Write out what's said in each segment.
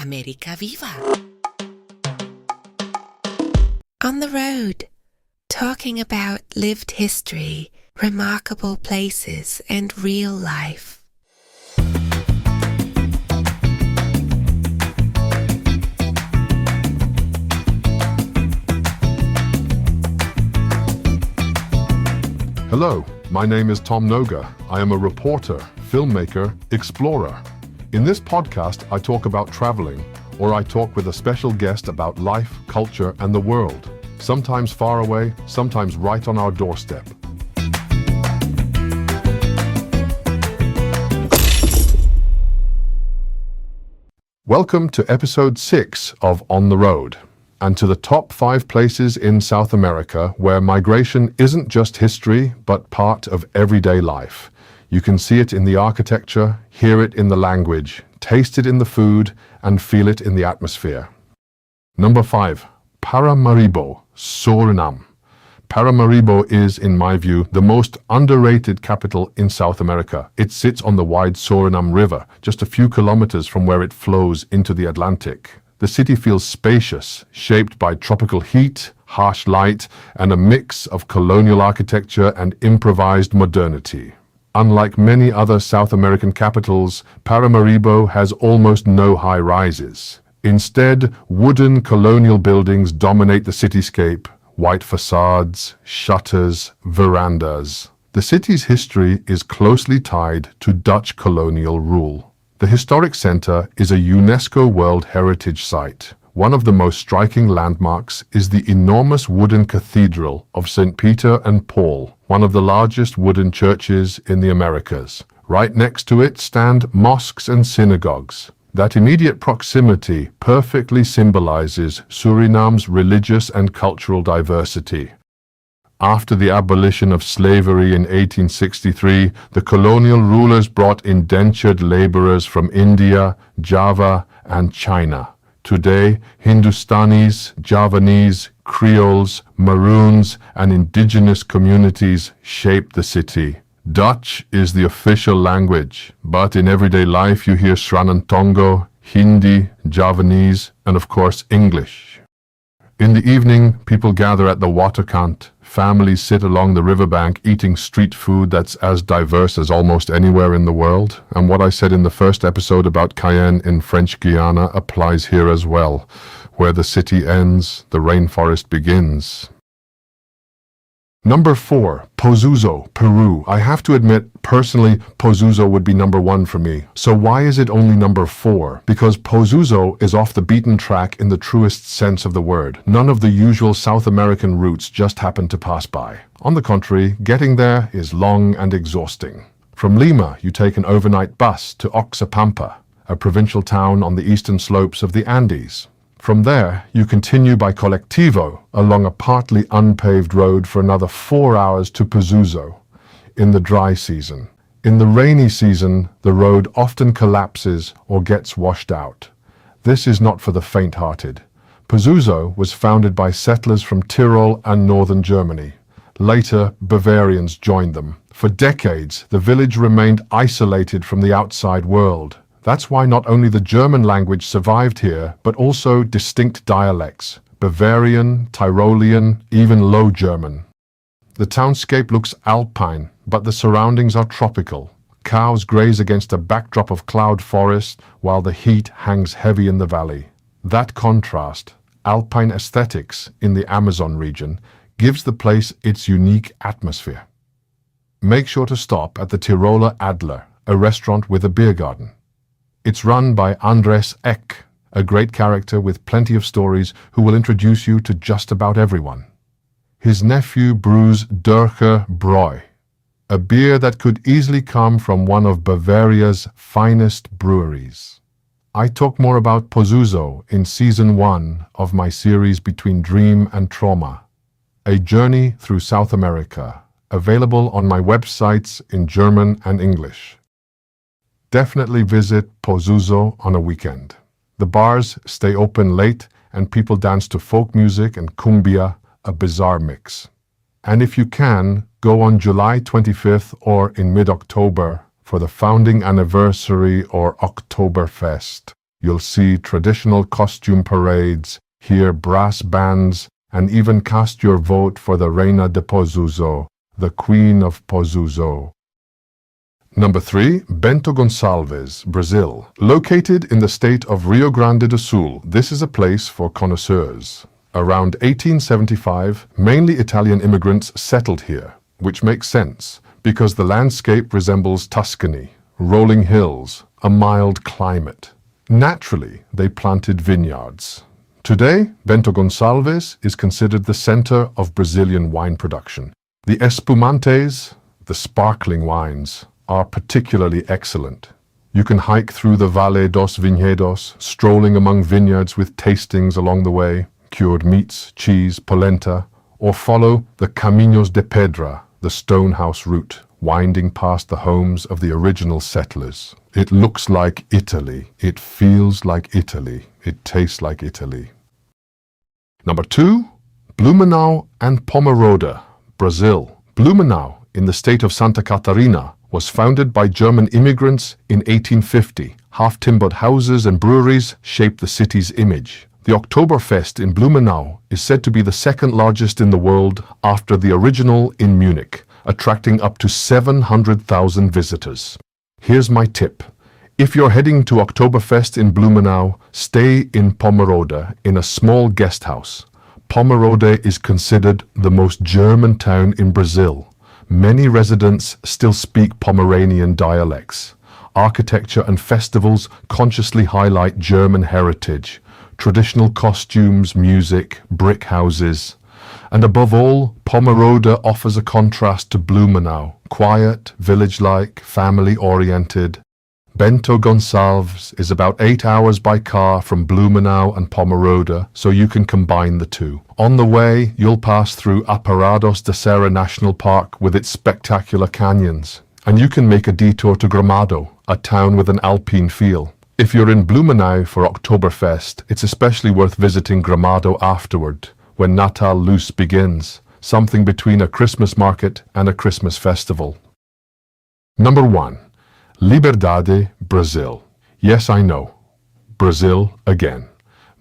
America Viva. On the road, talking about lived history, remarkable places, and real life. Hello, my name is Tom Noga. I am a reporter, filmmaker, explorer. In this podcast, I talk about traveling, or I talk with a special guest about life, culture, and the world. Sometimes far away, sometimes right on our doorstep. Welcome to episode 6 of On the Road, and to the top 5 places in South America where migration isn't just history, but part of everyday life. You can see it in the architecture, hear it in the language, taste it in the food, and feel it in the atmosphere. Number 5. Paramaribo, Suriname. Paramaribo is, in my view, the most underrated capital in South America. It sits on the wide Suriname River, just a few kilometers from where it flows into the Atlantic. The city feels spacious, shaped by tropical heat, harsh light, and a mix of colonial architecture and improvised modernity. Unlike many other South American capitals, Paramaribo has almost no high-rises. Instead, wooden colonial buildings dominate the cityscape, white facades, shutters, verandas. The city's history is closely tied to Dutch colonial rule. The historic center is a UNESCO World Heritage Site. One of the most striking landmarks is the enormous wooden cathedral of St. Peter and Paul, one of the largest wooden churches in the Americas. Right next to it stand mosques and synagogues. That immediate proximity perfectly symbolizes Suriname's religious and cultural diversity. After the abolition of slavery in 1863, the colonial rulers brought indentured laborers from India, Java, and China. Today, Hindustanis, Javanese, Creoles, Maroons, and indigenous communities shape the city. Dutch is the official language, but in everyday life you hear Sranantongo, Hindi, Javanese, and of course English. In the evening, people gather at the waterkant. Families sit along the riverbank eating street food that's as diverse as almost anywhere in the world. And what I said in the first episode about Cayenne in French Guiana applies here as well. Where the city ends, the rainforest begins. Number 4, Pozuzo, Peru. I have to admit, personally, Pozuzo would be number 1 for me. So why is it only number 4? Because Pozuzo is off the beaten track in the truest sense of the word. None of the usual South American routes just happen to pass by. On the contrary, getting there is long and exhausting. From Lima, you take an overnight bus to Oxapampa, a provincial town on the eastern slopes of the Andes. From there, you continue by Colectivo along a partly unpaved road for another 4 hours to Pozuzo in the dry season. In the rainy season, the road often collapses or gets washed out. This is not for the faint-hearted. Pozuzo was founded by settlers from Tyrol and northern Germany. Later, Bavarians joined them. For decades, the village remained isolated from the outside world. That's why not only the German language survived here, but also distinct dialects: Bavarian, Tyrolean, even Low German. The townscape looks alpine, but the surroundings are tropical. Cows graze against a backdrop of cloud forest, while the heat hangs heavy in the valley. That contrast, alpine aesthetics in the Amazon region, gives the place its unique atmosphere. Make sure to stop at the Tiroler Adler, a restaurant with a beer garden. It's run by Andres Eck, a great character with plenty of stories who will introduce you to just about everyone. His nephew brews Durcher Bräu, a beer that could easily come from one of Bavaria's finest breweries. I talk more about Pozuzo in Season 1 of my series Between Dream and Trauma, a journey through South America, available on my websites in German and English. Definitely visit Pozuzo on a weekend. The bars stay open late and people dance to folk music and cumbia, a bizarre mix. And if you can, go on July 25th or in mid-October for the founding anniversary or Oktoberfest. You'll see traditional costume parades, hear brass bands, and even cast your vote for the Reina de Pozuzo, the Queen of Pozuzo. Number 3, Bento Gonçalves, Brazil. Located in the state of Rio Grande do Sul, this is a place for connoisseurs. Around 1875, mainly Italian immigrants settled here, which makes sense, because the landscape resembles Tuscany, rolling hills, a mild climate. Naturally, they planted vineyards. Today, Bento Gonçalves is considered the center of Brazilian wine production. The espumantes, the sparkling wines, are particularly excellent. You can hike through the Vale dos Vinhedos, strolling among vineyards with tastings along the way, cured meats, cheese, polenta, or follow the Caminhos de Pedra, the Stonehouse route, winding past the homes of the original settlers. It looks like Italy, it feels like Italy, it tastes like Italy. Number 2, Blumenau and Pomerode, Brazil. Blumenau, in the state of Santa Catarina, was founded by German immigrants in 1850. Half-timbered houses and breweries shaped the city's image. The Oktoberfest in Blumenau is said to be the second largest in the world after the original in Munich, attracting up to 700,000 visitors. Here's my tip. If you're heading to Oktoberfest in Blumenau, stay in Pomerode in a small guest house. Pomerode is considered the most German town in Brazil. Many residents still speak Pomeranian dialects. Architecture and festivals consciously highlight German heritage, traditional costumes, music, brick houses. And above all, Pomerode offers a contrast to Blumenau, quiet, village-like, family-oriented. Bento Gonçalves is about 8 hours by car from Blumenau and Pomerode, so you can combine the two. On the way, you'll pass through Aparados da Serra National Park with its spectacular canyons, and you can make a detour to Gramado, a town with an alpine feel. If you're in Blumenau for Oktoberfest, it's especially worth visiting Gramado afterward, when Natal Luz begins, something between a Christmas market and a Christmas festival. Number 1. Liberdade, Brazil. Yes, I know. Brazil again.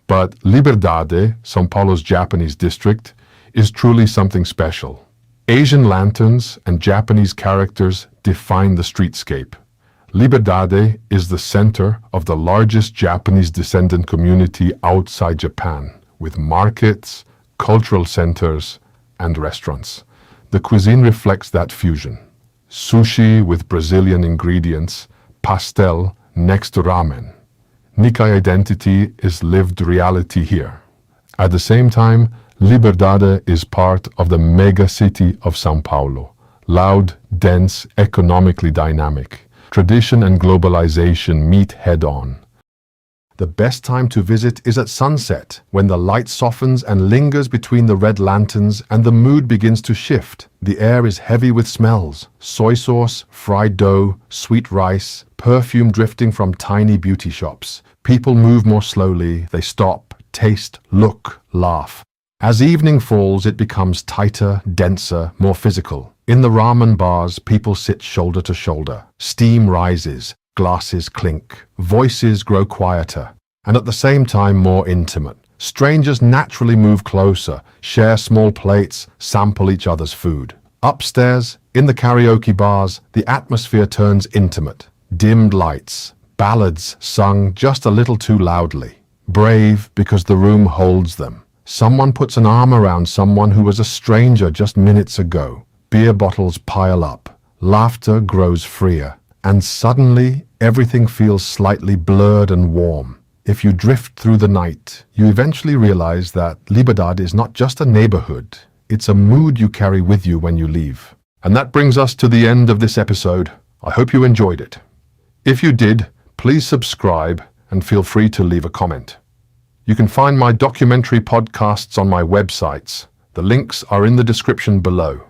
But Liberdade, São Paulo's Japanese district, is truly something special. Asian lanterns and Japanese characters define the streetscape. Liberdade is the center of the largest Japanese descendant community outside Japan, with markets, cultural centers, and restaurants. The cuisine reflects that fusion. Sushi with Brazilian ingredients, pastel next to ramen. Nikkei identity is lived reality here. At the same time, Liberdade is part of the mega city of São Paulo. Loud, dense, economically dynamic. Tradition and globalization meet head-on. The best time to visit is at sunset, when the light softens and lingers between the red lanterns and the mood begins to shift. The air is heavy with smells: soy sauce, fried dough, sweet rice, perfume drifting from tiny beauty shops. People move more slowly, they stop, taste, look, laugh. As evening falls, it becomes tighter, denser, more physical. In the ramen bars, people sit shoulder to shoulder. Steam rises. Glasses clink, voices grow quieter, and at the same time more intimate. Strangers naturally move closer, share small plates, sample each other's food. Upstairs, in the karaoke bars, the atmosphere turns intimate. Dimmed lights, ballads sung just a little too loudly. Brave because the room holds them. Someone puts an arm around someone who was a stranger just minutes ago. Beer bottles pile up. Laughter grows freer. And suddenly, everything feels slightly blurred and warm. If you drift through the night, you eventually realize that Liberdade is not just a neighborhood, it's a mood you carry with you when you leave. And that brings us to the end of this episode. I hope you enjoyed it. If you did, please subscribe and feel free to leave a comment. You can find my documentary podcasts on my websites. The links are in the description below.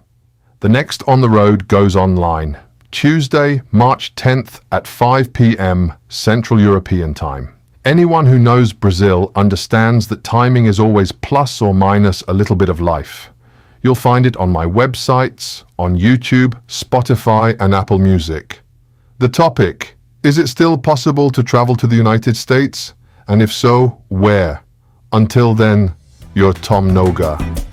The next On the Road goes online Tuesday, March 10th at 5 p.m. Central European Time. Anyone who knows Brazil understands that timing is always plus or minus a little bit of life. You'll find it on my websites, on YouTube, Spotify, and Apple Music. The topic: is it still possible to travel to the United States? And if so, where? Until then, you're Tom Noga.